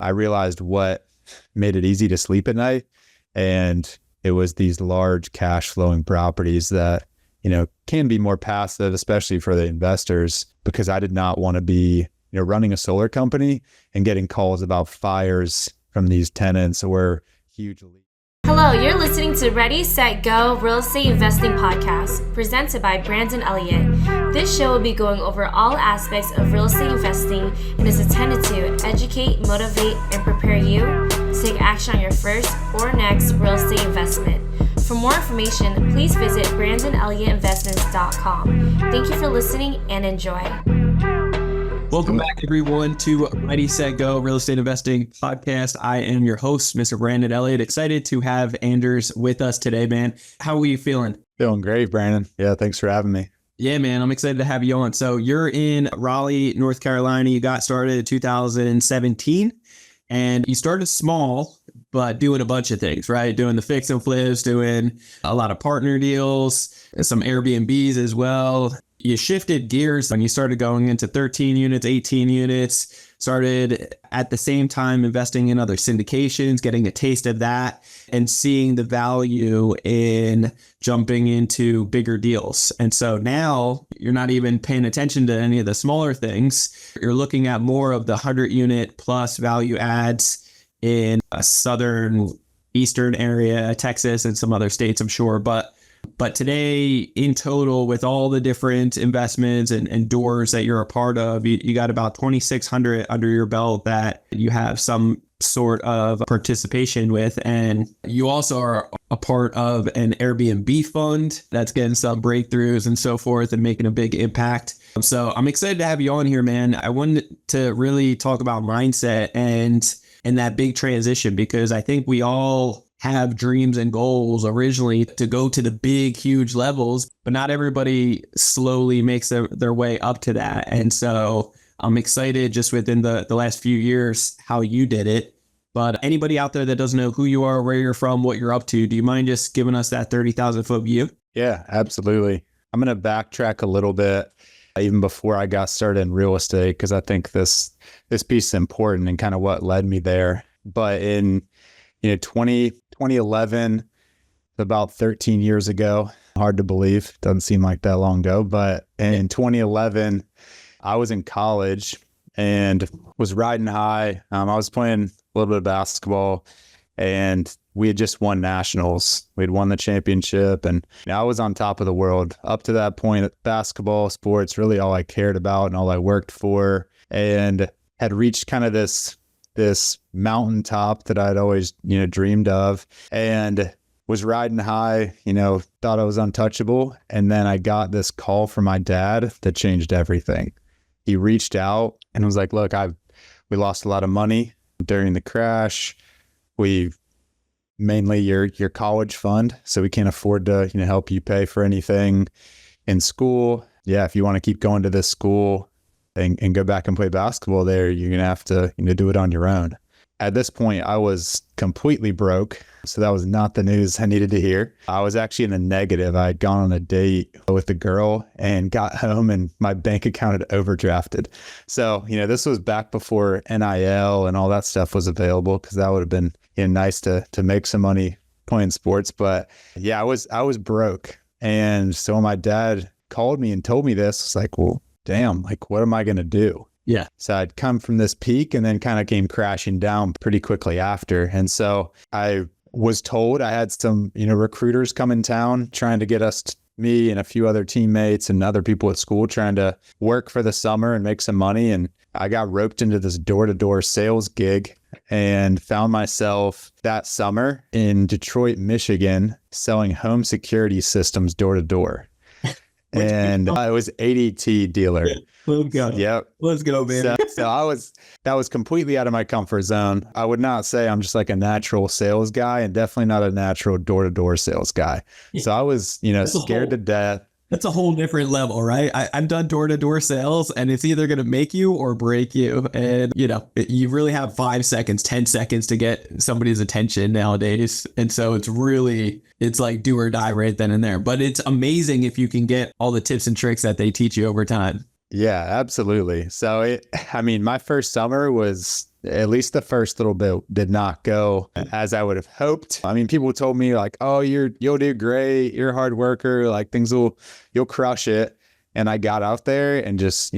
I realized what made it easy to sleep at night. And it was these large cash flowing properties that, can be more passive, especially for the investors, because I did not want to be, running a solar company and getting calls about fires from these tenants or huge leaks. Hello, you're listening to Ready, Set, Go Real Estate Investing Podcast, presented by Brandon Elliott. This show will be going over all aspects of real estate investing and is intended to educate, motivate, and prepare you to take action on your first or next real estate investment. For more information, please visit BrandonElliottInvestments.com. Thank you for listening and enjoy. Welcome back, everyone, to Ready, Set, Go Real Estate Investing Podcast. I am your host, Mr. Brandon Elliott. Excited to have Anders with us today, man. How are you feeling? Feeling great, Brandon. Yeah, thanks for having me. Yeah, man, I'm excited to have you on. So you're in Raleigh, North Carolina. You got started in 2017, and you started small, but doing a bunch of things, right? Doing the fix and flips, doing a lot of partner deals, some Airbnbs as well. You shifted gears when you started going into 13 units, 18 units, started at the same time investing in other syndications, getting a taste of that, and seeing the value in jumping into bigger deals. And so now you're not even paying attention to any of the smaller things. You're looking at more of the 100 unit plus value adds in a southern, eastern area, Texas, and some other states, I'm sure. But today, in total, with all the different investments and doors that you're a part of, you got about 2,600 under your belt that you have some sort of participation with. And you also are a part of an Airbnb fund that's getting some breakthroughs and so forth and making a big impact. So I'm excited to have you on here, man. I wanted to really talk about mindset and that big transition, because I think we all have dreams and goals originally to go to the big, huge levels, but not everybody slowly makes their way up to that. And so I'm excited just within the last few years how you did it. But anybody out there that doesn't know who you are, where you're from, what you're up to, do you mind just giving us that 30,000 foot view? Yeah, absolutely. I'm going to backtrack a little bit even before I got started in real estate, because I think this piece is important and kind of what led me there. But in 2011, about 13 years ago, hard to believe, doesn't seem like that long ago, but in 2011, I was in college and was riding high. I was playing a little bit of basketball, and we had just won nationals. We'd won the championship, and I was on top of the world. Up to that point, basketball, sports, really all I cared about and all I worked for, and had reached kind of this mountaintop that I'd always, dreamed of, and was riding high, thought I was untouchable. And then I got this call from my dad that changed everything. He reached out and was like, look, we lost a lot of money during the crash. We mainly your college fund, so we can't afford to, help you pay for anything in school. Yeah, if you want to keep going to this school and go back and play basketball there, you're going to have to, do it on your own. At this point, I was completely broke. So that was not the news I needed to hear. I was actually in the negative. I had gone on a date with a girl and got home and my bank account had overdrafted. So, this was back before NIL and all that stuff was available, because that would have been nice to make some money playing sports. But yeah, I was broke. And so when my dad called me and told me this, it's like, well, damn, like, what am I going to do? Yeah. So I'd come from this peak and then kind of came crashing down pretty quickly after. And so I was told I had some, recruiters come in town trying to get me and a few other teammates and other people at school trying to work for the summer and make some money. And I got roped into this door-to-door sales gig and found myself that summer in Detroit, Michigan, selling home security systems door-to-door. And I was ADT dealer. Yeah, let's go. Yep. Let's go, man. So that was completely out of my comfort zone. I would not say I'm just like a natural sales guy, and definitely not a natural door-to-door sales guy. Yeah. So I was, scared to death. That's a whole different level, right? I've done door-to-door sales, and it's either going to make you or break you. And, you really have 5 seconds, 10 seconds to get somebody's attention nowadays. And so it's like do or die right then and there. But it's amazing if you can get all the tips and tricks that they teach you over time. Yeah, absolutely. So my first summer was at least the first little bit did not go as I would have hoped. I mean, people told me like, oh, you'll do great. You're a hard worker. Like you'll crush it. And I got out there and just,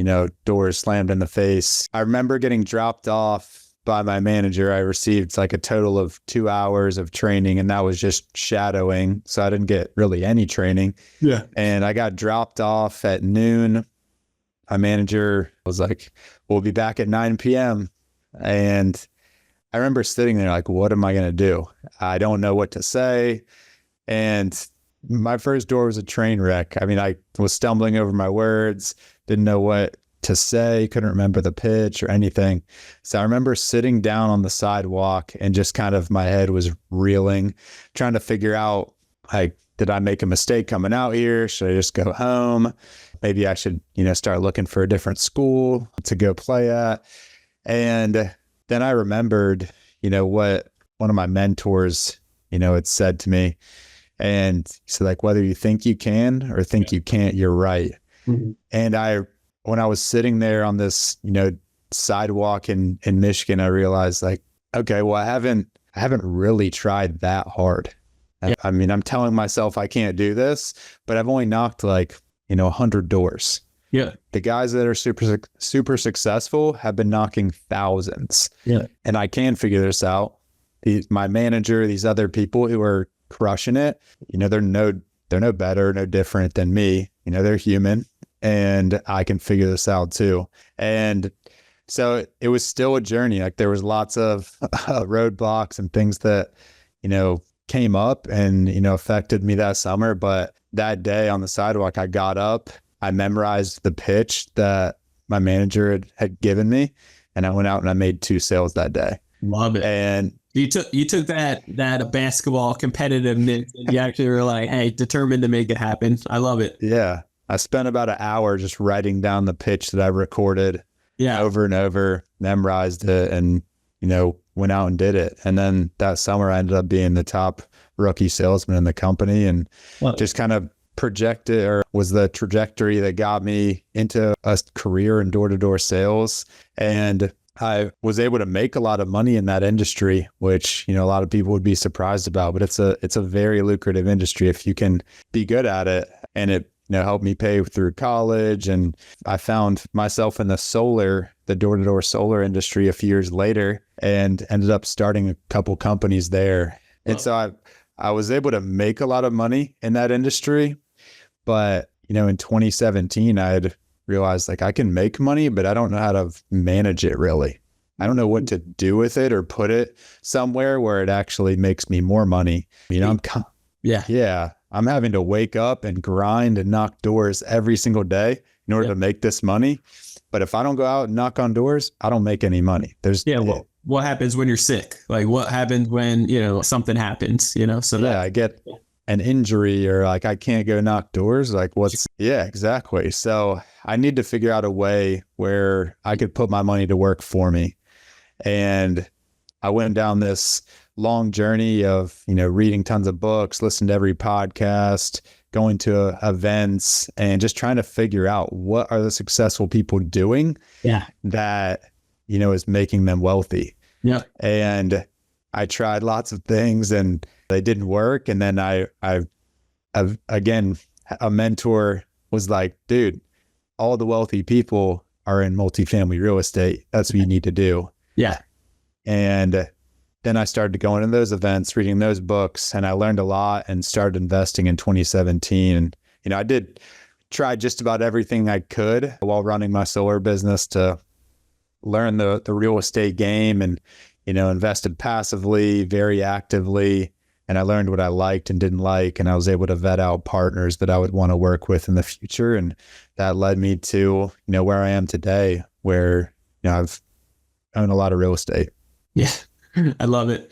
doors slammed in the face. I remember getting dropped off by my manager. I received like a total of 2 hours of training, and that was just shadowing. So I didn't get really any training. Yeah. And I got dropped off at noon. My manager was like, we'll be back at 9 p.m. And I remember sitting there like, what am I going to do? I don't know what to say. And my first door was a train wreck. I mean, I was stumbling over my words, didn't know what to say, couldn't remember the pitch or anything. So I remember sitting down on the sidewalk and just kind of my head was reeling, trying to figure out, like, did I make a mistake coming out here? Should I just go home? Maybe I should, start looking for a different school to go play at. And then I remembered, what one of my mentors, had said to me. And he said, like, whether you think you can or think you can't, you're right. Mm-hmm. And when I was sitting there on this, sidewalk in Michigan, I realized like, okay, well, I haven't really tried that hard. Yeah. I mean, I'm telling myself I can't do this, but I've only knocked like, 100 doors. Yeah. The guys that are super successful have been knocking thousands. Yeah. And I can figure this out. My manager, these other people who are crushing it, they're no better, no different than me. They're human. And I can figure this out too. And so it was still a journey. Like there was lots of roadblocks and things that, came up and, affected me that summer. But that day on the sidewalk, I got up, I memorized the pitch that my manager had given me, and I went out and I made 2 sales that day. Love it. And you took that basketball competitiveness and you actually were like, hey, determined to make it happen. I love it. Yeah. I spent about an hour just writing down the pitch that I recorded over and over, memorized it, and, went out and did it. And then that summer I ended up being the top rookie salesman in the company, and just kind of projected, or was the trajectory that got me into a career in door-to-door sales. And I was able to make a lot of money in that industry, which, a lot of people would be surprised about, but it's a very lucrative industry if you can be good at it. And it, helped me pay through college. And I found myself in the door-to-door solar industry a few years later and ended up starting a couple companies there. Wow. And so I was able to make a lot of money in that industry. But, in 2017, I had realized like I can make money, but I don't know how to manage it really. I don't know what to do with it or put it somewhere where it actually makes me more money. I'm having to wake up and grind and knock doors every single day in order to make this money. But if I don't go out and knock on doors, I don't make any money. What happens when you're sick? Like what happens when, something happens, so I get an injury or like I can't go knock doors. Like exactly. So I need to figure out a way where I could put my money to work for me. And I went down this long journey of, reading tons of books, listening to every podcast, going to events, and just trying to figure out what are the successful people doing that, is making them wealthy. Yeah. And I tried lots of things and they didn't work. And then I've again, a mentor was like, dude, all the wealthy people are in multifamily real estate. That's what you need to do. Yeah. And then I started going to those events, reading those books, and I learned a lot and started investing in 2017. And, I did try just about everything I could while running my solar business to learn the real estate game and, invested passively, very actively. And I learned what I liked and didn't like. And I was able to vet out partners that I would want to work with in the future. And that led me to, where I am today, where, I've owned a lot of real estate. Yeah. I love it.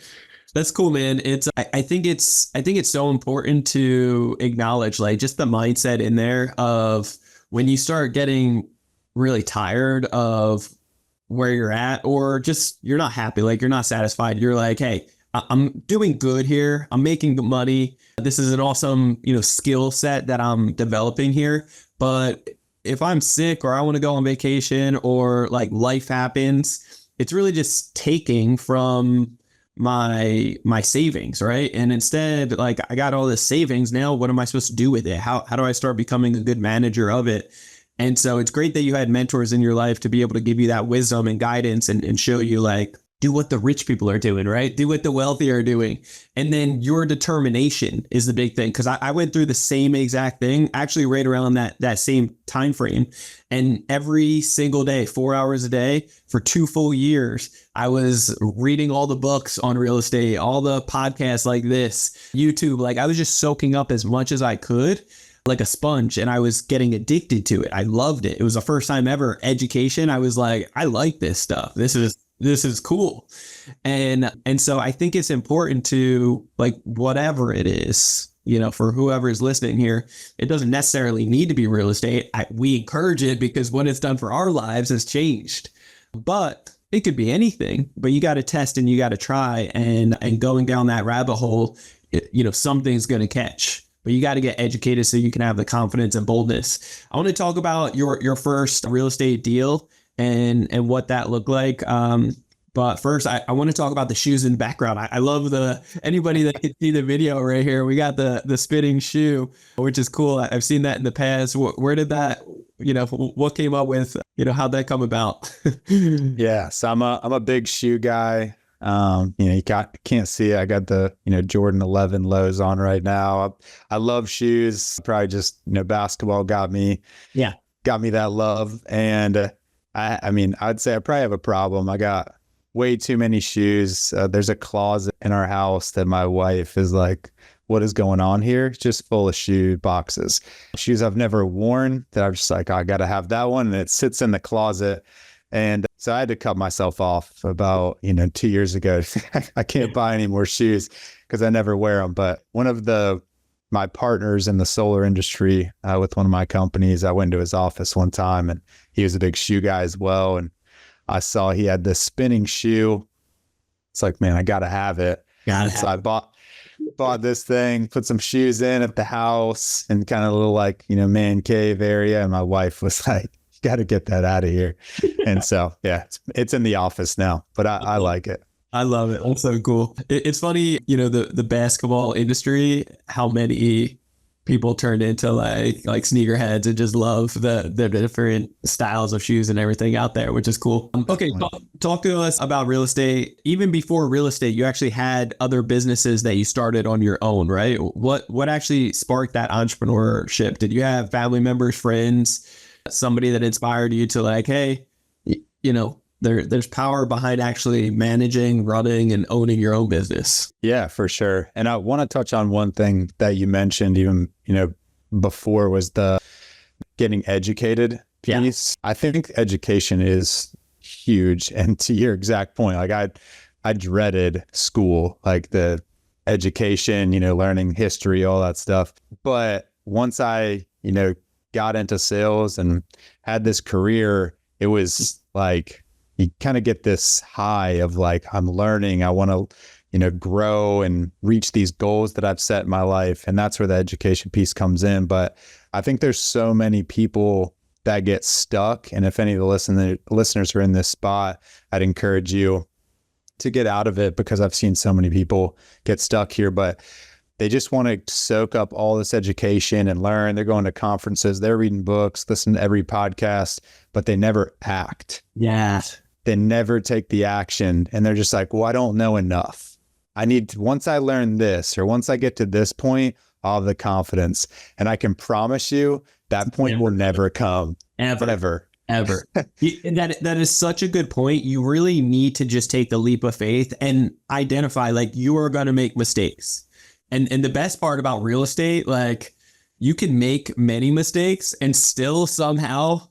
That's cool, man. I think it's so important to acknowledge like just the mindset in there of when you start getting really tired of where you're at, or just you're not happy, like you're not satisfied. You're like, hey, I'm doing good here. I'm making good money. This is an awesome, skill set that I'm developing here. But if I'm sick or I want to go on vacation or like life happens, it's really just taking from my savings, right? And instead, like, I got all this savings. Now what am I supposed to do with it? How do I start becoming a good manager of it? And so it's great that you had mentors in your life to be able to give you that wisdom and guidance and show you, like, do what the rich people are doing, right? Do what the wealthy are doing. And then your determination is the big thing. Cause I went through the same exact thing, actually right around that same time frame. And every single day, 4 hours a day for 2 full years, I was reading all the books on real estate, all the podcasts like this, YouTube. Like, I was just soaking up as much as I could, like a sponge, and I was getting addicted to it. I loved it. It was the first time ever education. I was like, I like this stuff. This is cool. And so I think it's important to, like, whatever it is, for whoever is listening here, it doesn't necessarily need to be real estate. We encourage it because what it's done for our lives has changed, but it could be anything. But you got to test and you got to try, and going down that rabbit hole, something's going to catch. But you got to get educated so you can have the confidence and boldness. I want to talk about your first real estate deal and what that looked like. But first, I want to talk about the shoes in the background. I love anybody that can see the video right here. We got the spinning shoe, which is cool. I've seen that in the past. Where did that, what came up with, how'd that come about? Yeah. So I'm a big shoe guy. You can't see it. I got the, Jordan 11 lows on right now. I love shoes. Probably just, basketball got me that love. And I'd say I probably have a problem. I got way too many shoes. There's a closet in our house that my wife is like, what is going on here? It's just full of shoe boxes, shoes I've never worn that I'm just like, I got to have that one. And it sits in the closet. And so I had to cut myself off about, 2 years ago. I can't buy any more shoes because I never wear them. But one of my partners in the solar industry with one of my companies, I went to his office one time and he was a big shoe guy as well. And I saw he had this spinning shoe. It's like, man, I got to have it. So I bought this thing, put some shoes in at the house and kind of a little like, man cave area. And my wife was like, you got to get that out of here. And so, yeah, it's in the office now, but I like it. I love it. That's so cool. It's funny, the basketball industry, how many people turned into like sneakerheads and just love the different styles of shoes and everything out there, which is cool. Okay, talk to us about real estate. Even before real estate, you actually had other businesses that you started on your own, right? What actually sparked that entrepreneurship? Did you have family members, friends, somebody that inspired you to like, hey, there's power behind actually managing, running, and owning your own business? Yeah, for sure. And I want to touch on one thing that you mentioned even, before was the getting educated piece. Yeah. I think education is huge. And to your exact point, like I dreaded school, like the education, learning history, all that stuff. But once I, got into sales and had this career, it was like, you kind of get this high of like, I'm learning, I want to, grow and reach these goals that I've set in my life. And that's where the education piece comes in. But I think there's so many people that get stuck. And if any of the listeners are in this spot, I'd encourage you to get out of it because I've seen so many people get stuck here, but they just want to soak up all this education and learn. They're going to conferences, they're reading books, listen to every podcast, but they never act. Yeah. They never take the action. And they're just like, well, I don't know enough. Once I learn this, or once I get to this point, I'll have the confidence. And I can promise you that point will never come. Ever. That is such a good point. You really need to just take the leap of faith and identify, like, you are going to make mistakes. And the best part about real estate, like, you can make many mistakes and still somehow,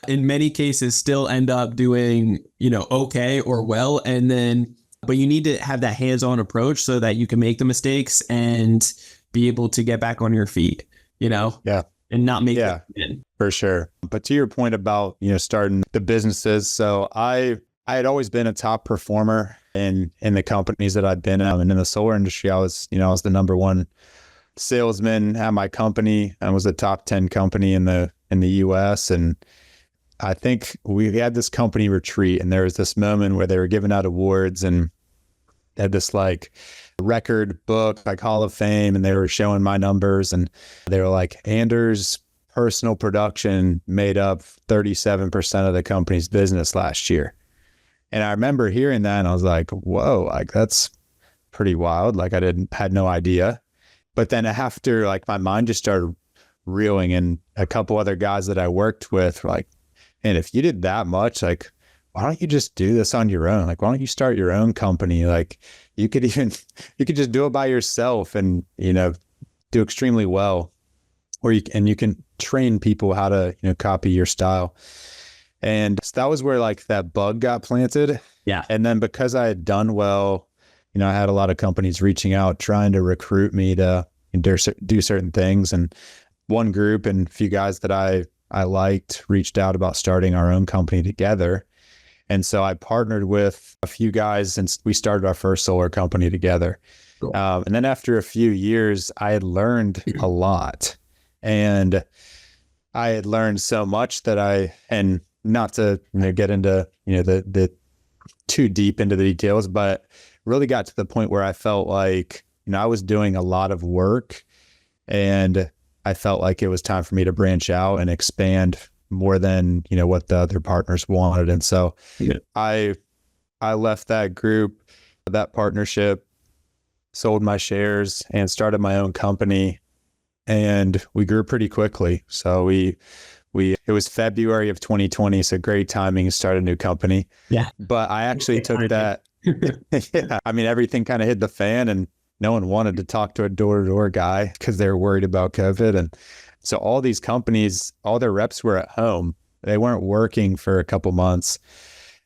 in many cases, still end up doing, okay or well. But you need to have that hands-on approach so that you can make the mistakes and be able to get back on your feet, Yeah. And not make it again. For sure. But to your point about, starting the businesses. So I had always been a top performer in the companies that I'd been in. And in the solar industry, I was the number one salesman at my company. I was a top 10 company in the US. And I think we had this company retreat, and there was this moment where they were giving out awards, and they had this like record book, like Hall of Fame, and they were showing my numbers, and they were like, Anders' personal production made up 37% of the company's business last year. And I remember hearing that, and I was like, whoa, like that's pretty wild. Like had no idea. But then after, like, my mind just started reeling, and a couple other guys that I worked with were like, and if you did that much, like, why don't you just do this on your own? Like, why don't you start your own company? Like, you could just do it by yourself and, do extremely well. Or you can train people how to, copy your style. And so that was where like that bug got planted. Yeah. And then because I had done well, I had a lot of companies reaching out, trying to recruit me to do certain things. And one group and a few guys that I liked reached out about starting our own company together. And so I partnered with a few guys, and we started our first solar company together. Cool. And then after a few years, I had learned a lot, and I had learned so much that and not to get into, the too deep into the details, but really got to the point where I felt like, I was doing a lot of work, and I felt like it was time for me to branch out and expand more than, what the other partners wanted. And so I left that group, that partnership, sold my shares, and started my own company. And we grew pretty quickly. So it was February of 2020. So great timing to start a new company. Yeah. But I actually took that. Yeah. I mean, everything kind of hit the fan, and no one wanted to talk to a door-to-door guy because they were worried about COVID. And so all these companies, all their reps were at home. They weren't working for a couple months.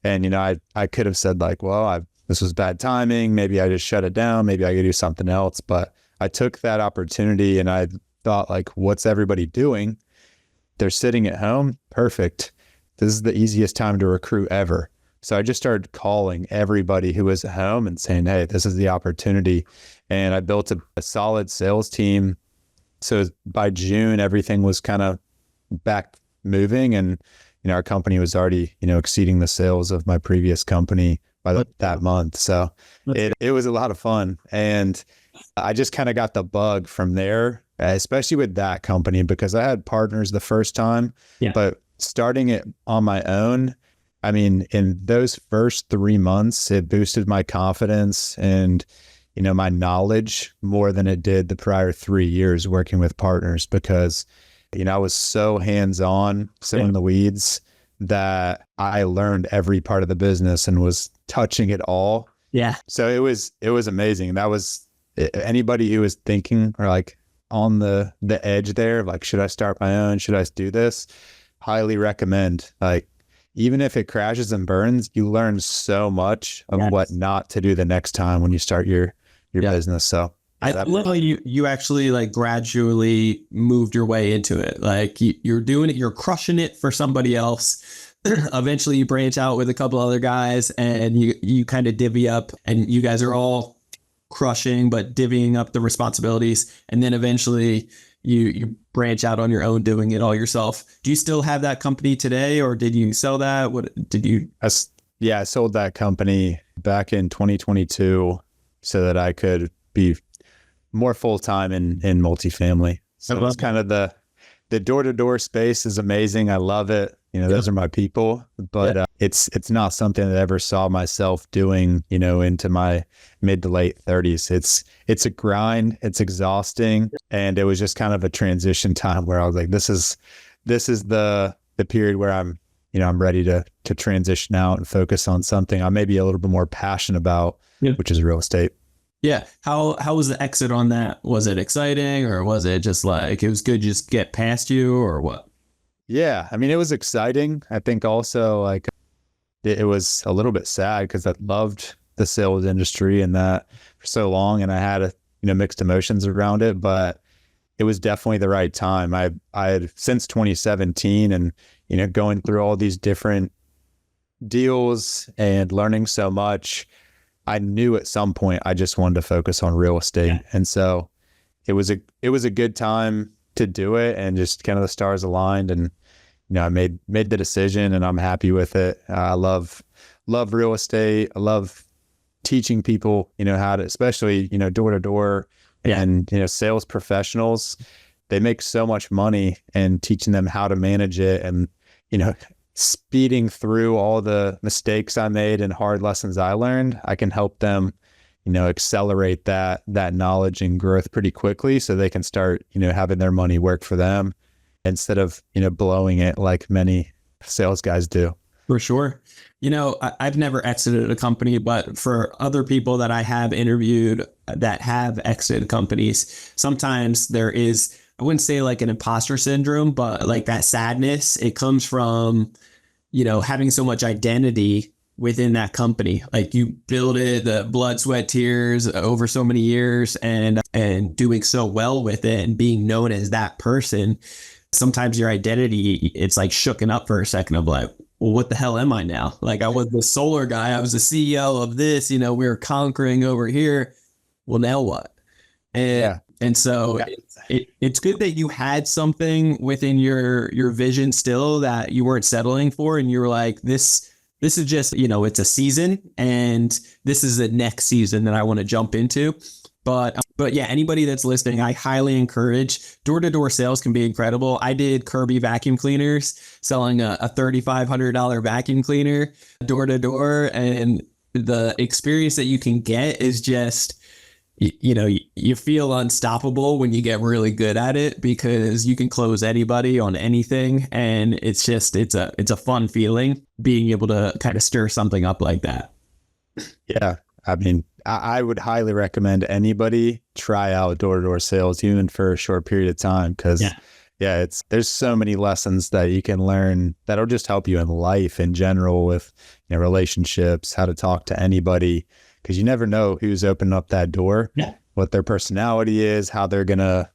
And, I could have said like, well, this was bad timing. Maybe I just shut it down. Maybe I could do something else. But I took that opportunity, and I thought like, what's everybody doing? They're sitting at home. Perfect. This is the easiest time to recruit ever. So I just started calling everybody who was at home and saying, hey, this is the opportunity. And I built a solid sales team. So by June, everything was kind of back moving, and, our company was already, exceeding the sales of my previous company by that month. So it was a lot of fun. And I just kind of got the bug from there, especially with that company, because I had partners the first time, but starting it on my own, I mean, in those first 3 months, it boosted my confidence and, my knowledge more than it did the prior 3 years working with partners, because, I was so hands-on, so in the weeds, that I learned every part of the business and was touching it all. Yeah. So it was amazing. That was anybody who was thinking or like on the edge there, like, should I start my own? Should I do this? Highly recommend. Like, even if it crashes and burns, you learn so much of what not to do the next time when you start your business. So I love how you actually like gradually moved your way into it. Like you're doing it, you're crushing it for somebody else. Eventually you branch out with a couple other guys, and you kind of divvy up, and you guys are all crushing, but divvying up the responsibilities. And then eventually you branch out on your own, doing it all yourself. Do you still have that company today, or did you sell that? What did you? I sold that company back in 2022 so that I could be more full-time in multifamily. So it's kind of the door-to-door space is amazing. I love it. Those are my people, but it's not something that I ever saw myself doing, into my mid to late 30s. It's a grind, it's exhausting. And it was just kind of a transition time where I was like, this is the period where I'm ready to transition out and focus on something I may be a little bit more passionate about, which is real estate. Yeah. How was the exit on that? Was it exciting, or was it just like, it was good to just get past you, or what? Yeah. I mean, it was exciting. I think also like it was a little bit sad because I loved the sales industry and that for so long, and I had mixed emotions around it, but it was definitely the right time. I had since 2017 and, going through all these different deals and learning so much, I knew at some point I just wanted to focus on real estate. Yeah. And so it was a good time to do it, and just kind of the stars aligned, and I made the decision and I'm happy with it. I love real estate. I love teaching people, how to, especially, door to door and, sales professionals. They make so much money, and teaching them how to manage it and, speeding through all the mistakes I made and hard lessons I learned, I can help them, accelerate that knowledge and growth pretty quickly so they can start, having their money work for them instead of, blowing it like many sales guys do. For sure. I've never exited a company, but for other people that I have interviewed that have exited companies, sometimes there is, I wouldn't say like an imposter syndrome, but like that sadness, it comes from, having so much identity within that company. Like you build it, the blood, sweat, tears over so many years and doing so well with it and being known as that person. Sometimes your identity, it's like shooken up for a second of like, well, what the hell am I now? Like I was the solar guy. I was the CEO of this, we were conquering over here. Well, now what? And so it's good that you had something within your vision still that you weren't settling for. And you were like, this is just, it's a season and this is the next season that I want to jump into. But yeah, anybody that's listening, I highly encourage. Door-to-door sales can be incredible. I did Kirby vacuum cleaners, selling a $3,500 vacuum cleaner door-to-door. And the experience that you can get is just, you feel unstoppable when you get really good at it because you can close anybody on anything. And it's a fun feeling being able to kind of stir something up like that. Yeah. I mean, I would highly recommend anybody try out door-to-door sales, even for a short period of time. Cause there's so many lessons that you can learn that'll just help you in life in general with, relationships, how to talk to anybody. Cause you never know who's opening up that door, what their personality is, how they're going to,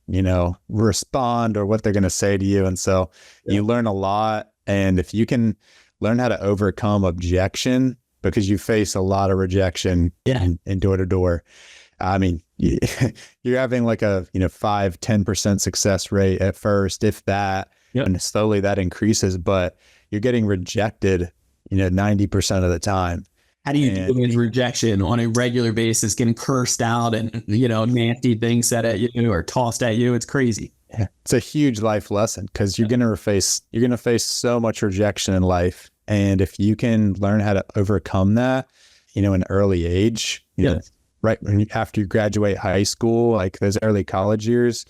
respond or what they're going to say to you. And so you learn a lot. And if you can learn how to overcome objection, because you face a lot of rejection in door to door. I mean, you're having like a, 5-10% success rate at first, if that, and slowly that increases, but you're getting rejected, 90% of the time. How do you deal with rejection on a regular basis, getting cursed out and, nasty things said at you or tossed at you? It's crazy. Yeah. It's a huge life lesson because you're going to face so much rejection in life. And if you can learn how to overcome that, in an early age, right after you graduate high school, like those early college years,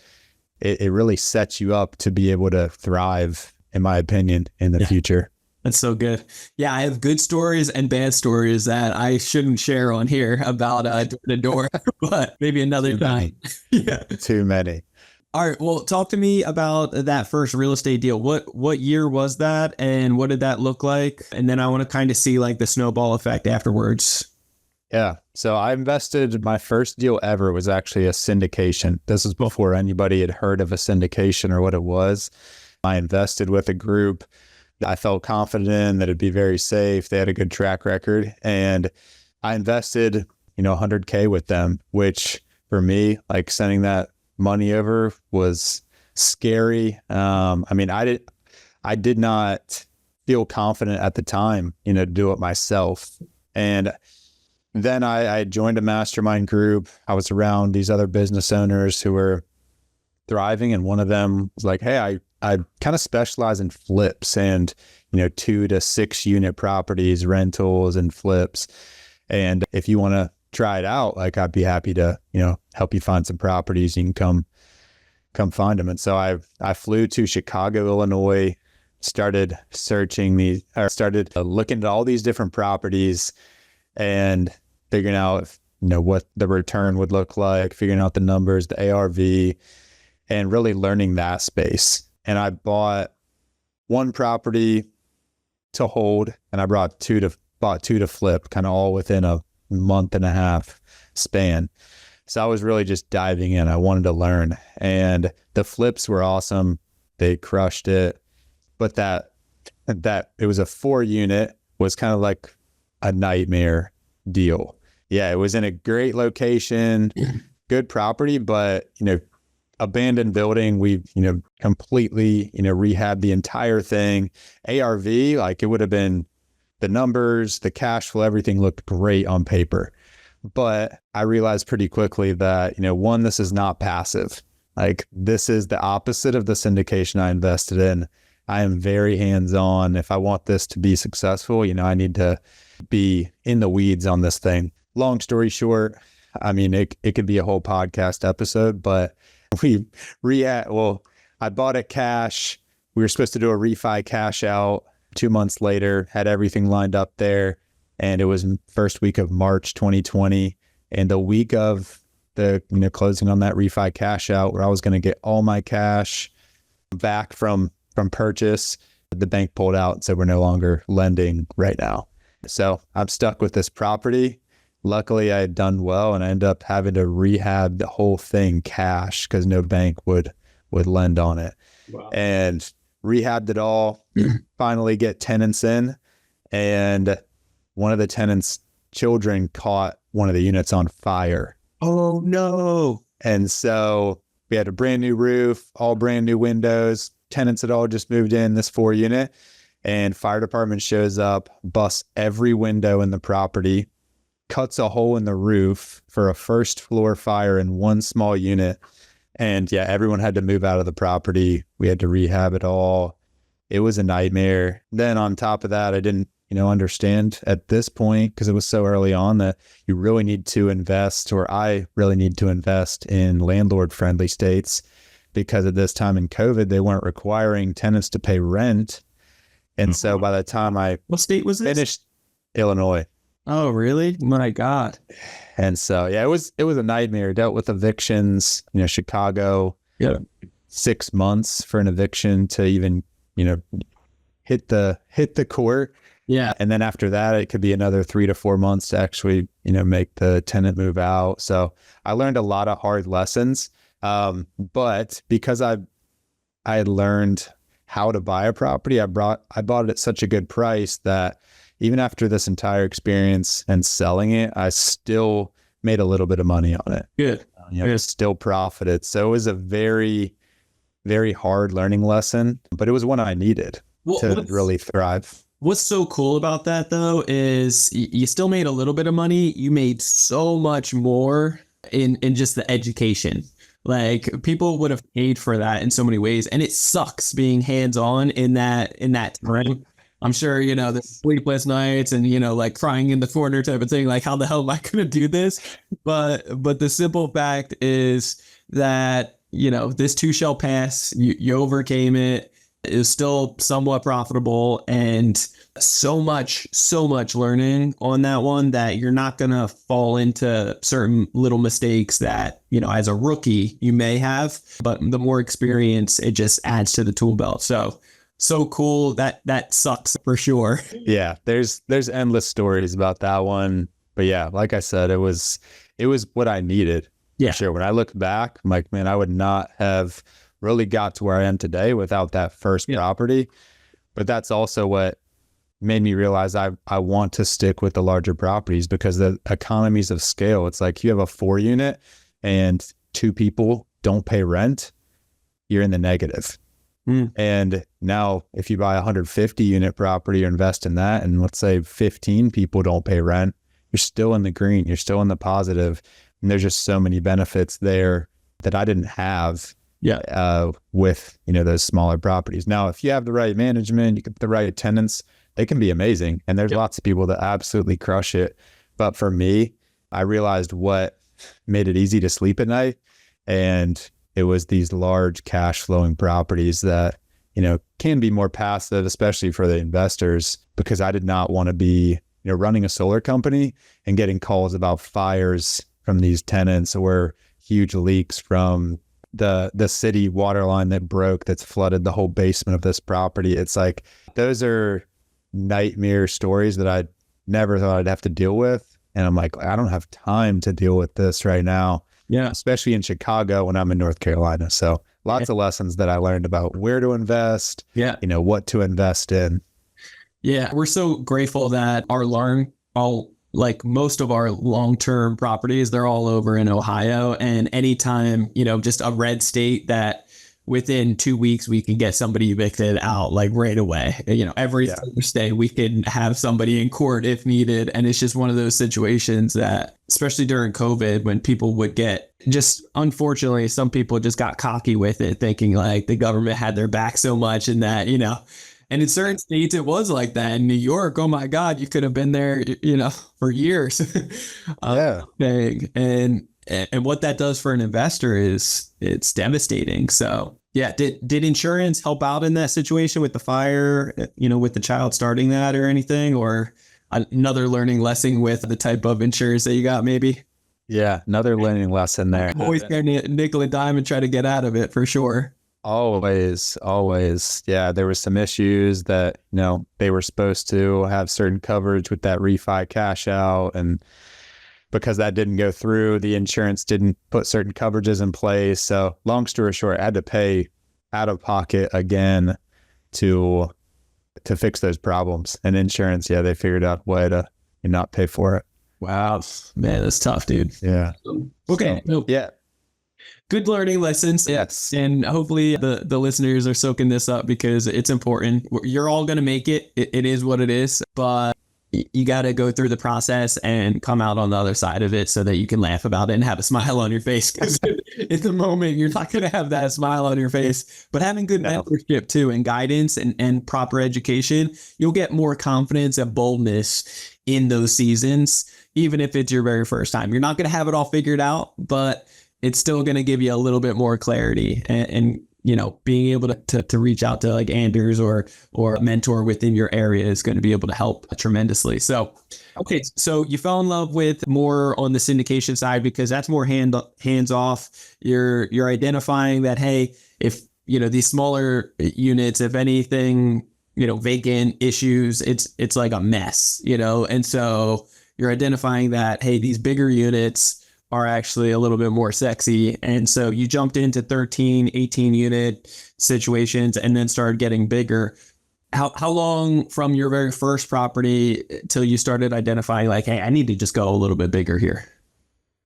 it really sets you up to be able to thrive, in my opinion, in the future. That's so good. Yeah, I have good stories and bad stories that I shouldn't share on here about door to door, but maybe another time. Too many. All right. Well, talk to me about that first real estate deal. What year was that and what did that look like? And then I want to kind of see like the snowball effect afterwards. Yeah. So I invested, my first deal ever was actually a syndication. This was before anybody had heard of a syndication or what it was. I invested with a group that I felt confident in, that it'd be very safe. They had a good track record. And I invested, $100K with them, which for me, like sending that money over was scary. I did not feel confident at the time, to do it myself. And then I joined a mastermind group. I was around these other business owners who were thriving. And one of them was like, hey, I kind of specialize in flips and, 2 to 6 unit properties, rentals and flips. And if you want to try it out, like I'd be happy to, help you find some properties. You can come find them. And so I flew to Chicago, Illinois, started looking at all these different properties and figuring out, what the return would look like, figuring out the numbers, the ARV, and really learning that space. And I bought one property to hold and I bought two to flip, kind of all within a month and a half span. So I was really just diving in. I wanted to learn, and the flips were awesome. They crushed it. But that it was a 4 unit was kind of like a nightmare deal. Yeah, it was in a great location, good property, but abandoned building. We, completely, rehabbed the entire thing. ARV, like it would have been the numbers, the cash flow, everything looked great on paper. But I realized pretty quickly that, one, this is not passive. Like this is the opposite of the syndication I invested in. I am very hands-on. If I want this to be successful, I need to be in the weeds on this thing. Long story short, I mean, it could be a whole podcast episode, but I bought it cash. We were supposed to do a refi cash out 2 months later, had everything lined up there. And it was first week of March 2020. And the week of the closing on that refi cash out, where I was going to get all my cash back from purchase, the bank pulled out and said we're no longer lending right now. So I'm stuck with this property. Luckily, I had done well, and I ended up having to rehab the whole thing cash because no bank would lend on it. Wow. And rehabbed it all. Finally, get tenants in, and one of the tenants' children caught one of the units on fire. Oh no! And so we had a brand new roof, all brand new windows. Tenants had all just moved in this 4-unit, and fire department shows up, busts every window in the property, cuts a hole in the roof for a first floor fire in one small unit. And yeah, everyone had to move out of the property. We had to rehab it all. It was a nightmare. Then on top of that, I didn't, understand at this point, because it was so early on, that you really need to invest, or I really need to invest in landlord friendly states, because at this time in COVID, they weren't requiring tenants to pay rent. And so by the time I what state was this? Finished Illinois. Oh, really? My God. And so, yeah, it was a nightmare. Dealt with evictions, Chicago, 6 months for an eviction to even, hit the court. Yeah. And then after that, it could be another 3 to 4 months to actually, make the tenant move out. So I learned a lot of hard lessons. But because I had learned how to buy a property, I bought it at such a good price that even after this entire experience and selling it, I still made a little bit of money on it. Good. Still profited. So it was a very, very hard learning lesson, but it was one I needed to really thrive. What's so cool about that, though, is you still made a little bit of money. You made so much more in just the education. Like, people would have paid for that in so many ways. And it sucks being hands-on in that time. I'm sure, the sleepless nights and, like crying in the corner type of thing, like, how the hell am I going to do this? But the simple fact is that, this too shall pass. You overcame it. It was still somewhat profitable, and so much learning on that one that you're not going to fall into certain little mistakes that, as a rookie you may have, but the more experience, it just adds to the tool belt. So cool. That sucks for sure. Yeah. There's endless stories about that one, but yeah, like I said, it was what I needed. Yeah. For sure. When I look back, I'm like, man, I would not have really got to where I am today without that first property. But that's also what made me realize I want to stick with the larger properties, because the economies of scale, it's like you have a 4-unit and 2 people don't pay rent, you're in the negative. And now if you buy a 150-unit property or invest in that, and let's say 15 people don't pay rent, you're still in the green, you're still in the positive. And there's just so many benefits there that I didn't have with, those smaller properties. Now, if you have the right management, you get the right tenants, they can be amazing. And there's lots of people that absolutely crush it. But for me, I realized what made it easy to sleep at night. And it was these large cash flowing properties that, can be more passive, especially for the investors, because I did not want to be, running a solar company and getting calls about fires from these tenants or huge leaks from the city water line that broke, that's flooded the whole basement of this property. It's like, those are nightmare stories that I never thought I'd have to deal with. And I'm like, I don't have time to deal with this right now. Yeah. Especially in Chicago when I'm in North Carolina. So lots of lessons that I learned about where to invest, what to invest in. Yeah. We're so grateful that our like most of our long-term properties, they're all over in Ohio. And anytime, just a red state that within 2 weeks, we can get somebody evicted out like right away. Every Thursday we can have somebody in court if needed. And it's just one of those situations that, especially during COVID, when people would get unfortunately, some people just got cocky with it, thinking like the government had their back so much and that, and in certain states, it was like that. In New York, oh my God, you could have been there, for years. And what that does for an investor is it's devastating. So yeah, did insurance help out in that situation with the fire, with the child starting that or anything, or another learning lesson with the type of insurance that you got maybe? Yeah, another learning lesson there. Always carry a nickel and dime and try to get out of it for sure. Always. Yeah, there was some issues that, they were supposed to have certain coverage with that refi cash out, and because that didn't go through, the insurance didn't put certain coverages in place. So long story short, I had to pay out of pocket again to fix those problems. And insurance, they figured out a way to not pay for it. Wow, man, that's tough, dude. Yeah. Okay. Yeah. Good learning lessons. Yes. And hopefully the listeners are soaking this up because it's important. You're all going to make it. It is what it is, but you got to go through the process and come out on the other side of it so that you can laugh about it and have a smile on your face. Because in the moment, you're not going to have that smile on your face. But having good mentorship too, and guidance and proper education, you'll get more confidence and boldness in those seasons, even if it's your very first time. You're not going to have it all figured out, but it's still going to give you a little bit more clarity and being able to reach out to like Anders or a mentor within your area is going to be able to help tremendously. So, okay. So you fell in love with more on the syndication side because that's more hands off. You're identifying that, hey, if, these smaller units, if anything, vacant issues, it's like a mess, and so you're identifying that, hey, these bigger units are actually a little bit more sexy. And so you jumped into 13, 18 unit situations and then started getting bigger. How long from your very first property till you started identifying like, hey, I need to just go a little bit bigger here?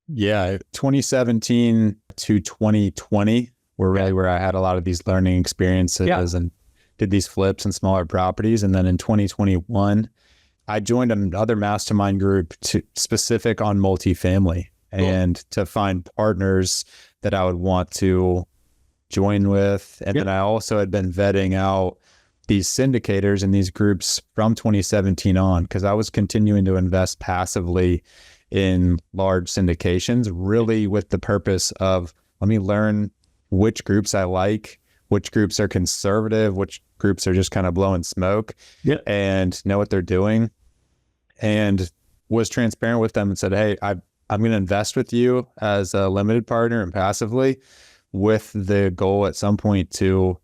Yeah. 2017 to 2020 were really where I had a lot of these learning experiences and did these flips in smaller properties. And then in 2021, I joined another mastermind group specific on multifamily. And to find partners that I would want to join with. And then I also had been vetting out these syndicators and these groups from 2017 on, because I was continuing to invest passively in large syndications, really with the purpose of, let me learn which groups I like, which groups are conservative, which groups are just kind of blowing smoke, and know what they're doing. And was transparent with them and said, hey, I'm going to invest with you as a limited partner and passively, with the goal at some point to,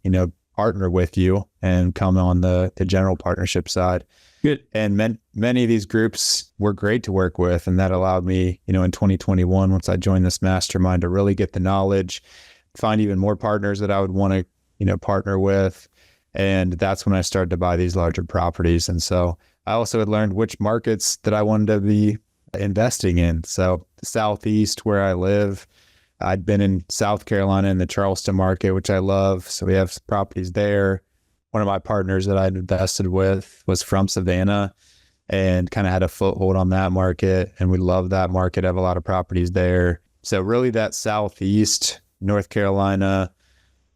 partner with you and come on the general partnership side. Good. And many of these groups were great to work with. And that allowed me, in 2021, once I joined this mastermind, to really get the knowledge, find even more partners that I would want to, partner with. And that's when I started to buy these larger properties. And so I also had learned which markets that I wanted to be investing in. So the Southeast, where I live, I'd been in South Carolina in the Charleston market, which I love. So we have properties there. One of my partners that I'd invested with was from Savannah and kind of had a foothold on that market. And we love that market. I have a lot of properties there. So really that Southeast, North Carolina,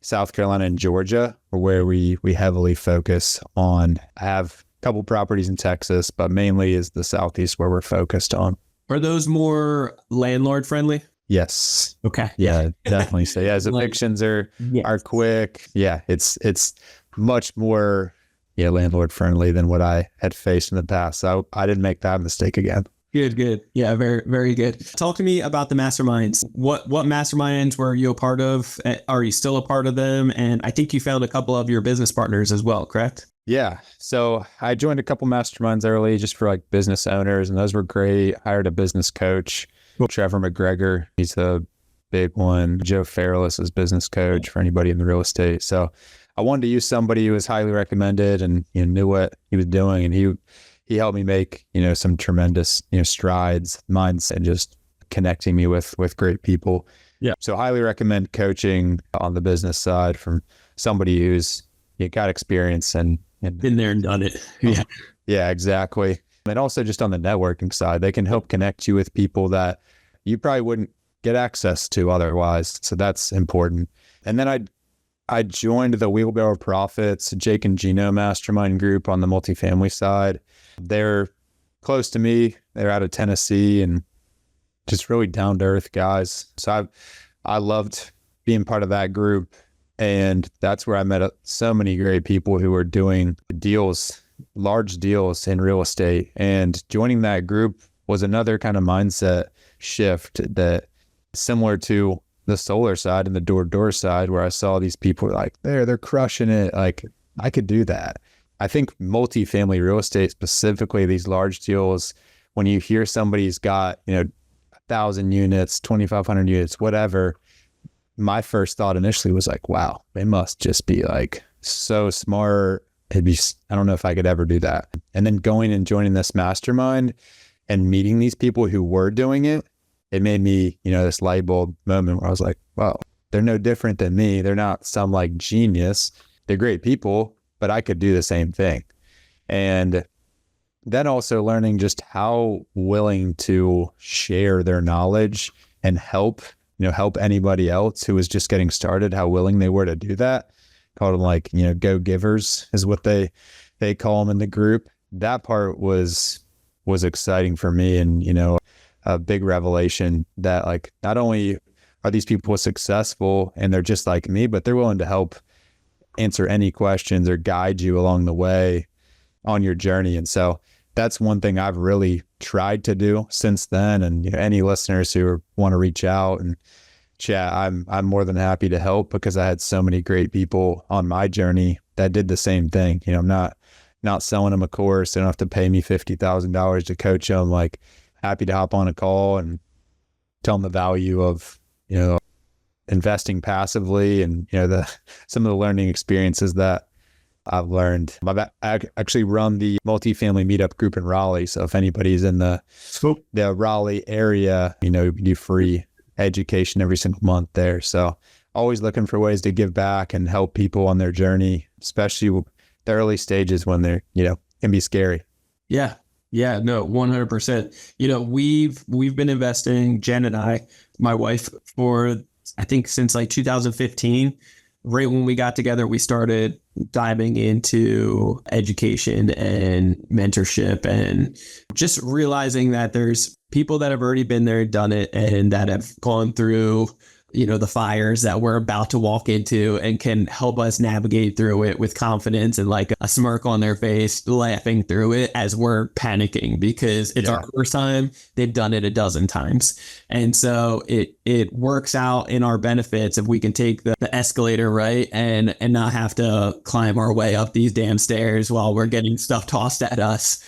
South Carolina, and Georgia are where we heavily focus on. I have couple properties in Texas, but mainly is the Southeast where we're focused on. Are those more landlord friendly? Yes. Okay. Yeah, definitely. So as evictions are quick. Yeah. It's much more landlord friendly than what I had faced in the past. So I didn't make that mistake again. Good. Yeah, very, very good. Talk to me about the masterminds. What masterminds were you a part of? Are you still a part of them? And I think you found a couple of your business partners as well, correct? Yeah. So I joined a couple masterminds early just for like business owners, and those were great. Hired a business coach, Trevor McGregor. He's a big one. Joe Farrell is his business coach for anybody in the real estate. So I wanted to use somebody who was highly recommended and knew what he was doing. And he he helped me make, some tremendous, strides, mindset, and just connecting me with great people. Yeah. So highly recommend coaching on the business side from somebody who's got experience and Been there and done it. Yeah. Yeah, exactly. And also just on the networking side, they can help connect you with people that you probably wouldn't get access to otherwise. So that's important. And then I joined the Wheelbarrow Profits, Jake and Gino mastermind group on the multifamily side. They're close to me. They're out of Tennessee and just really down to earth guys. So I loved being part of that group. And that's where I met so many great people who were doing deals, large deals in real estate. And joining that group was another kind of mindset shift that similar to the solar side and the door-to-door side, where I saw these people like, they're crushing it. Like, I could do that. I think multifamily real estate, specifically these large deals, when you hear somebody's got, 1,000 units, 2,500 units, whatever, my first thought initially was like, wow, they must just be like so smart. I don't know if I could ever do that. And then going and joining this mastermind and meeting these people who were doing it, it made me, this light bulb moment where I was like, wow, they're no different than me. They're not some like genius. They're great people, but I could do the same thing. And then also learning just how willing to share their knowledge and help anybody else who was just getting started, how willing they were to do that. Called them like, go givers is what they call them in the group. That part was exciting for me. And, a big revelation that like, not only are these people successful and they're just like me, but they're willing to help answer any questions or guide you along the way on your journey. And so that's one thing I've really tried to do since then. And any listeners who want to reach out and chat, I'm more than happy to help, because I had so many great people on my journey that did the same thing. I'm not selling them a course. They don't have to pay me $50,000 to coach them. Like, happy to hop on a call and tell them the value of, investing passively and, some of the learning experiences that I've learned. I actually run the multifamily meetup group in Raleigh. So if anybody's in the Raleigh area, you do free education every single month there. So always looking for ways to give back and help people on their journey, especially the early stages when they're, can be scary. Yeah. Yeah, no, 100%. We've been investing, Jen and I, my wife, for I think since like 2015. Right when we got together, we started diving into education and mentorship and just realizing that there's people that have already been there, done it, and that have gone through, the fires that we're about to walk into and can help us navigate through it with confidence and like a smirk on their face, laughing through it as we're panicking because it's our first time. They've done it a dozen times. And so it works out in our benefits if we can take the escalator, right? And not have to climb our way up these damn stairs while we're getting stuff tossed at us.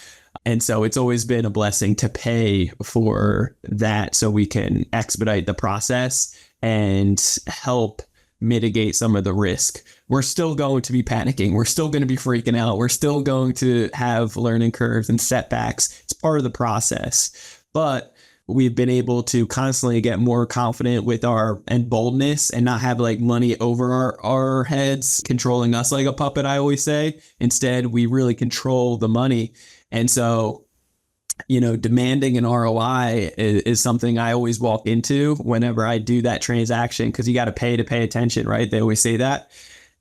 And so it's always been a blessing to pay for that so we can expedite the process and help mitigate some of the risk. We're still going to be panicking. We're still going to be freaking out. We're still going to have learning curves and setbacks. It's part of the process. But we've been able to constantly get more confident with and boldness and not have like money over our heads controlling us like a puppet, I always say. Instead, we really control the money. And so demanding an ROI is something I always walk into whenever I do that transaction, because you got to pay attention, right? They always say that.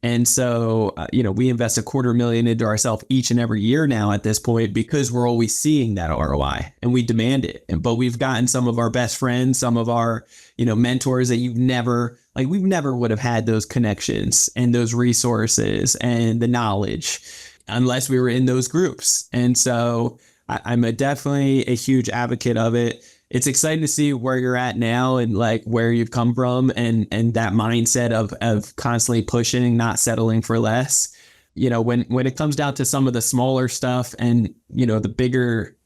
And so, we invest $250,000 into ourselves each and every year now at this point, because we're always seeing that ROI and we demand it. But we've gotten some of our best friends, some of our, mentors that we never would have had those connections and those resources and the knowledge unless we were in those groups. And so I'm definitely a huge advocate of it. It's exciting to see where you're at now and like where you've come from and that mindset of constantly pushing, not settling for less. When it comes down to some of the smaller stuff and, the bigger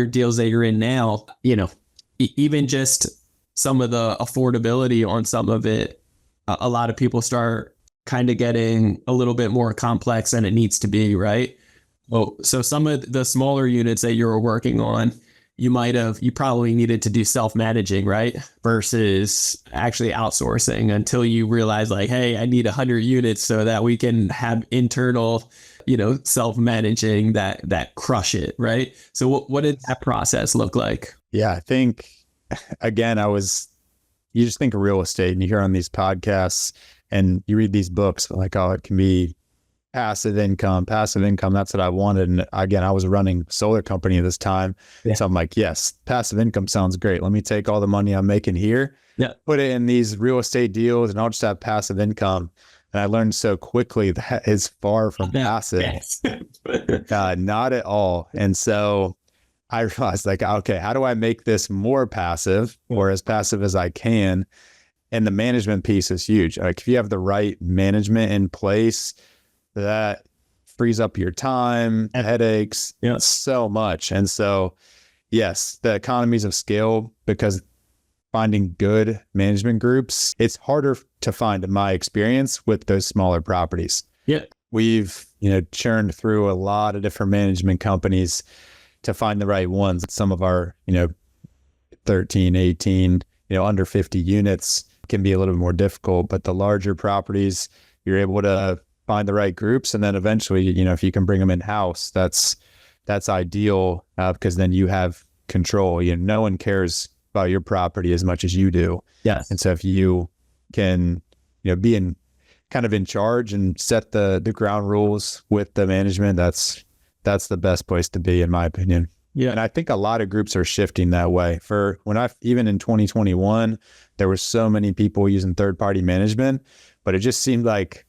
deals that you're in now, even just some of the affordability on some of it, a lot of people start kind of getting a little bit more complex than it needs to be, right? Oh, so some of the smaller units that you were working on, you probably needed to do self-managing, right? Versus actually outsourcing until you realize like, hey, I need 100 units so that we can have internal, self-managing that crush it, right? So what did that process look like? Yeah, I think again, you just think of real estate and you hear on these podcasts and you read these books like, oh, it can be passive income. That's what I wanted. And again, I was running a solar company at this time. Yeah. So I'm like, yes, passive income sounds great. Let me take all the money I'm making here, put it in these real estate deals, and I'll just have passive income. And I learned so quickly that is far from passive. Not at all. And so I realized like, okay, how do I make this more passive or as passive as I can? And the management piece is huge. Like if you have the right management in place, that frees up your time, headaches, so much. And so, yes, the economies of scale, because finding good management groups, it's harder to find in my experience with those smaller properties. Yeah. We've, churned through a lot of different management companies to find the right ones. Some of our, 13, 18, under 50 units can be a little bit more difficult, but the larger properties, you're able to find the right groups. And then eventually, if you can bring them in-house, that's ideal because then you have control. No one cares about your property as much as you do. Yes. And so if you can, be in charge and set the ground rules with the management, that's the best place to be, in my opinion. Yeah. And I think a lot of groups are shifting that way. Even in 2021, there were so many people using third-party management, but it just seemed like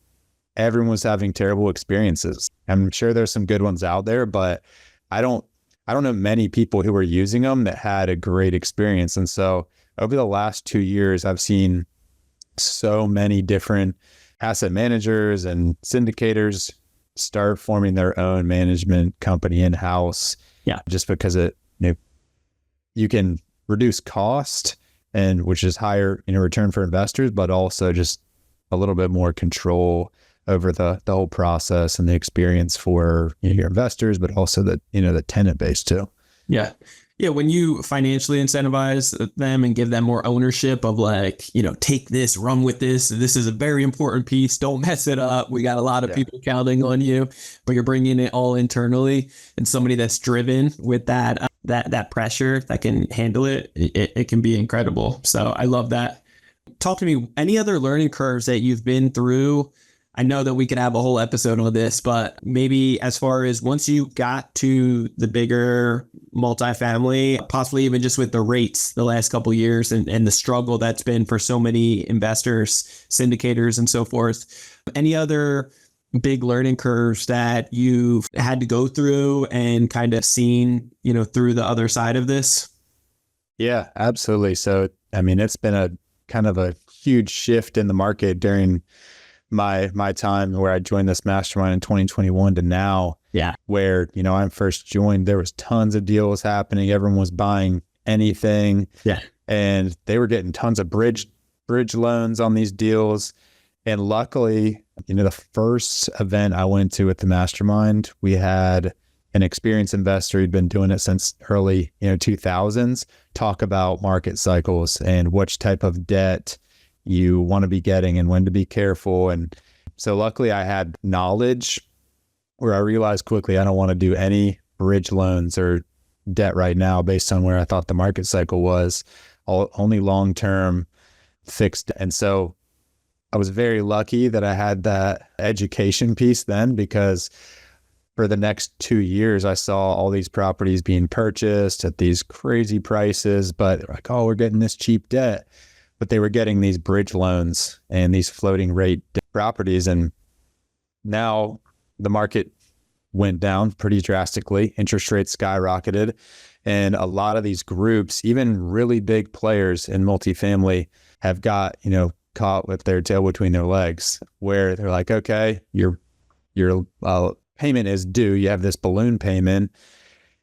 everyone was having terrible experiences. I'm sure there's some good ones out there, but I don't know many people who were using them that had a great experience. And so over the last 2 years, I've seen so many different asset managers and syndicators start forming their own management company in-house. Yeah. Just because you can reduce cost and which is higher return for investors, but also just a little bit more control over the whole process and the experience for your investors, but also the tenant base too. Yeah. Yeah. When you financially incentivize them and give them more ownership of like, take this, run with this. This is a very important piece. Don't mess it up. We got a lot of people counting on you, but you're bringing it all internally, and somebody that's driven with that pressure that can handle it. It can be incredible. So I love that. Talk to me, any other learning curves that you've been through? I know that we could have a whole episode on this, but maybe as far as once you got to the bigger multifamily, possibly even just with the rates the last couple of years and the struggle that's been for so many investors, syndicators, and so forth. Any other big learning curves that you've had to go through and kind of seen, through the other side of this? Yeah, absolutely. So, it's been a kind of a huge shift in the market during my time where I joined this mastermind in 2021 to now. Yeah. Where, I first joined, there was tons of deals happening. Everyone was buying anything. Yeah. And they were getting tons of bridge loans on these deals. And luckily, the first event I went to with the mastermind, we had an experienced investor who'd been doing it since early, 2000s, talk about market cycles and which type of debt you want to be getting and when to be careful. And so luckily I had knowledge where I realized quickly I don't want to do any bridge loans or debt right now based on where I thought the market cycle was, only long-term fixed. And so I was very lucky that I had that education piece then, because for the next 2 years, I saw all these properties being purchased at these crazy prices, but like, oh, we're getting this cheap debt. But they were getting these bridge loans and these floating rate properties. And now the market went down pretty drastically. Interest rates skyrocketed. And a lot of these groups, even really big players in multifamily, have got, caught with their tail between their legs, where they're like, okay, your payment is due. You have this balloon payment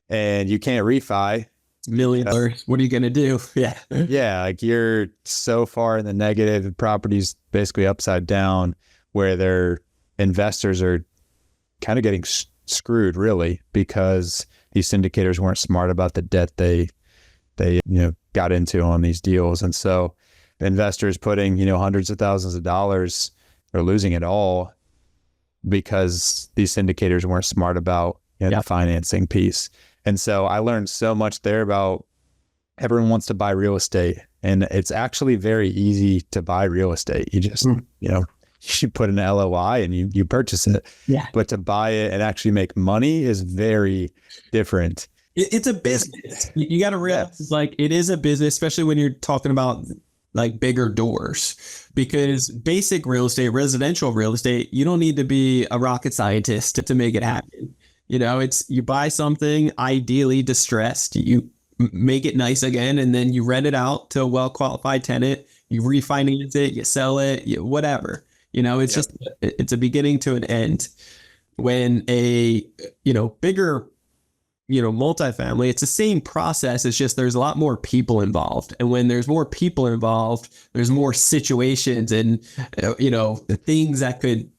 and you can't refi. $1 million. What are you going to do? Yeah. Yeah. Like you're so far in the negative, the property's basically upside down, where their investors are kind of getting screwed really, because these syndicators weren't smart about the debt they got into on these deals. And so investors putting, hundreds of thousands of dollars are losing it all because these syndicators weren't smart about the financing piece. And so I learned so much there about everyone wants to buy real estate, and it's actually very easy to buy real estate. You just, you put an LOI and you purchase it. Yeah. But to buy it and actually make money is very different. It's a business. You got to realize like it is a business, especially when you're talking about like bigger doors, because basic real estate, residential real estate, you don't need to be a rocket scientist to make it happen. It's you buy something ideally distressed, you make it nice again, and then you rent it out to a well-qualified tenant, you refinance it, you sell it, whatever. It's just, it's a beginning to an end. When a, bigger, multifamily, it's the same process. It's just there's a lot more people involved. And when there's more people involved, there's more situations and, the things that could,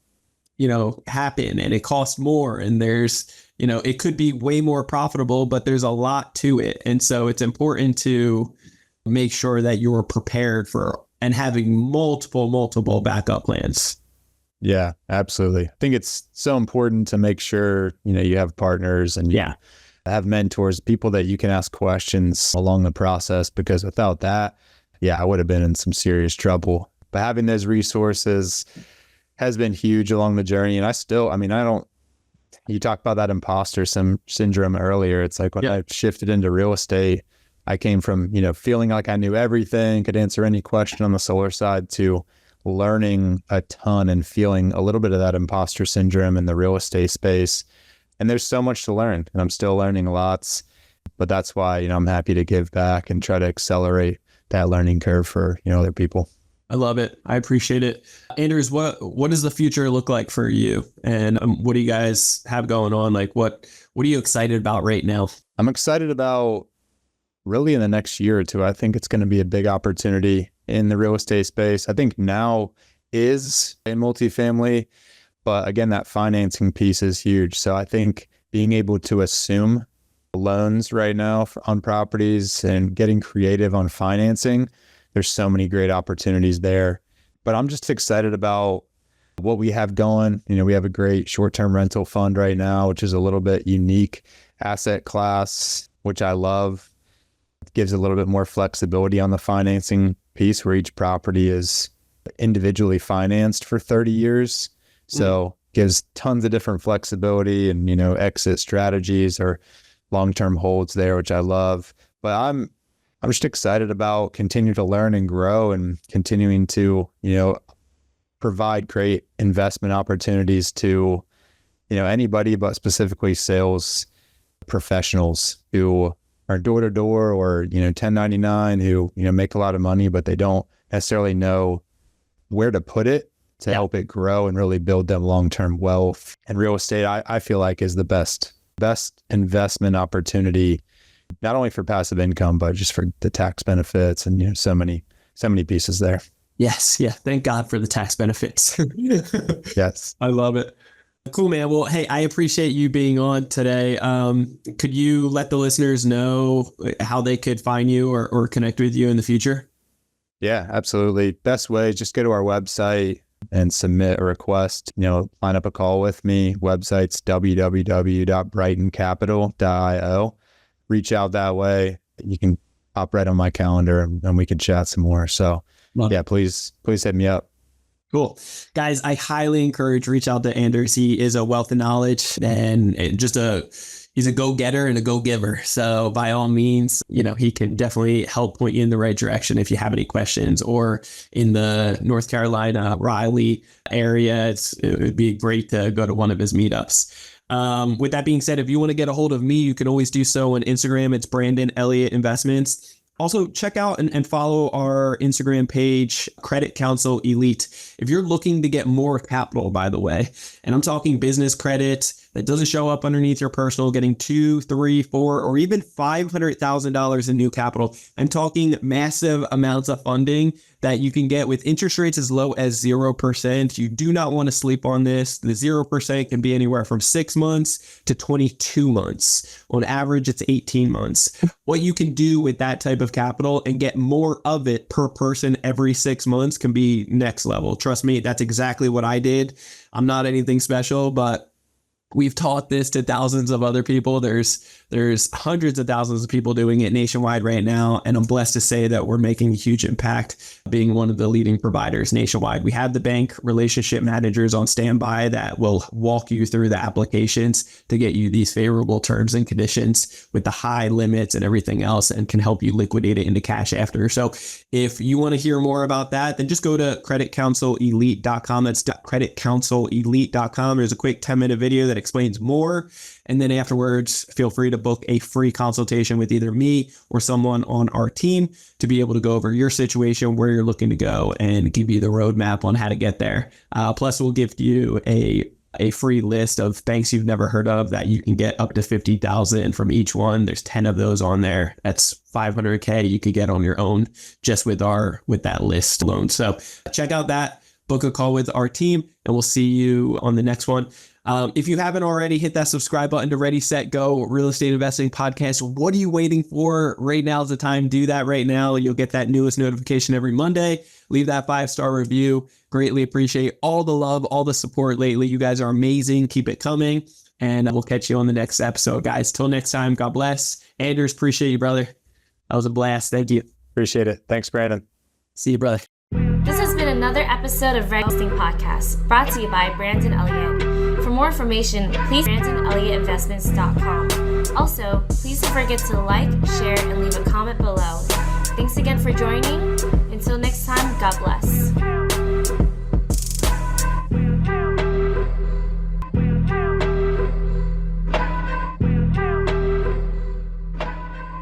happen, and it costs more. And there's, it could be way more profitable, but there's a lot to it. And so it's important to make sure that you're prepared for and having multiple backup plans. Yeah, absolutely. I think it's so important to make sure, you have partners and have mentors, people that you can ask questions along the process, because without that, I would have been in some serious trouble. But having those resources has been huge along the journey. And you talked about that imposter syndrome earlier. It's like when I shifted into real estate, I came from, feeling like I knew everything, could answer any question on the solar side, to learning a ton and feeling a little bit of that imposter syndrome in the real estate space. And there's so much to learn, and I'm still learning lots, but that's why, I'm happy to give back and try to accelerate that learning curve for, other people. I love it. I appreciate it. Anders, what does the future look like for you? And what do you guys have going on? Like, what are you excited about right now? I'm excited about really in the next year or two. I think it's going to be a big opportunity in the real estate space. I think now is in multifamily, but again, that financing piece is huge. So I think being able to assume loans right now on properties and getting creative on financing, there's so many great opportunities there. But I'm just excited about what we have going. We have a great short-term rental fund right now, which is a little bit unique asset class, which I love. It gives a little bit more flexibility on the financing piece, where each property is individually financed for 30 years. So gives tons of different flexibility and, exit strategies or long-term holds there, which I love. But I'm just excited about continuing to learn and grow and continuing to, provide great investment opportunities to, anybody, but specifically sales professionals who are door to door or, 1099, who, make a lot of money, but they don't necessarily know where to put it to help it grow and really build them long-term wealth. And real estate, I feel like, is the best investment opportunity, not only for passive income, but just for the tax benefits and, so many pieces there. Yes. Yeah. Thank God for the tax benefits. Yes. I love it. Cool, man. Well, hey, I appreciate you being on today. Could you let the listeners know how they could find you or connect with you in the future? Yeah, absolutely. Best way is just go to our website and submit a request, line up a call with me. Website's www.brightoncapital.io. Reach out that way. You can pop right on my calendar and we can chat some more. So please hit me up. Cool. Guys, I highly encourage reach out to Anders. He is a wealth of knowledge and he's a go-getter and a go-giver. So by all means, he can definitely help point you in the right direction if you have any questions, or in the North Carolina, Raleigh area. It would be great to go to one of his meetups. With that being said, if you want to get a hold of me, you can always do so on Instagram. It's Brandon Elliott Investments. Also, check out and follow our Instagram page, Credit Counsel Elite. If you're looking to get more capital, by the way, and I'm talking business credit, that doesn't show up underneath your personal, getting $2, $3, $4, or even $500,000 in new capital. I'm talking massive amounts of funding that you can get with interest rates as low as 0%. You do not want to sleep on this. The 0% can be anywhere from 6 months to 22 months. On average, it's 18 months. What you can do with that type of capital and get more of it per person every 6 months can be next level. Trust me, that's exactly what I did. I'm not anything special, but we've taught this to thousands of other people. There's hundreds of thousands of people doing it nationwide right now. And I'm blessed to say that we're making a huge impact being one of the leading providers nationwide. We have the bank relationship managers on standby that will walk you through the applications to get you these favorable terms and conditions with the high limits and everything else, and can help you liquidate it into cash after. So if you want to hear more about that, then just go to creditcounselelite.com. That's creditcounselelite.com. There's a quick 10-minute video that explains more. And then afterwards, feel free to book a free consultation with either me or someone on our team to be able to go over your situation, where you're looking to go, and give you the roadmap on how to get there. Plus, we'll give you a free list of banks you've never heard of that you can get up to $50,000 from each one. There's 10 of those on there. That's $500K you could get on your own just with that list alone. So check out that, book a call with our team, and we'll see you on the next one. If you haven't already, hit that subscribe button to Ready, Set, Go Real Estate Investing Podcast. What are you waiting for? Right now is the time. Do that right now. You'll get that newest notification every Monday. Leave that 5-star review. Greatly appreciate all the love, all the support lately. You guys are amazing. Keep it coming. And we'll catch you on the next episode, guys. Till next time, God bless. Anders, appreciate you, brother. That was a blast. Thank you. Appreciate it. Thanks, Brandon. See you, brother. This has been another episode of Ready Investing Podcast, brought to you by Brandon Elliott. For more information, please visit BrandonElliottInvestments.com. Also, please don't forget to like, share, and leave a comment below. Thanks again for joining. Until next time, God bless.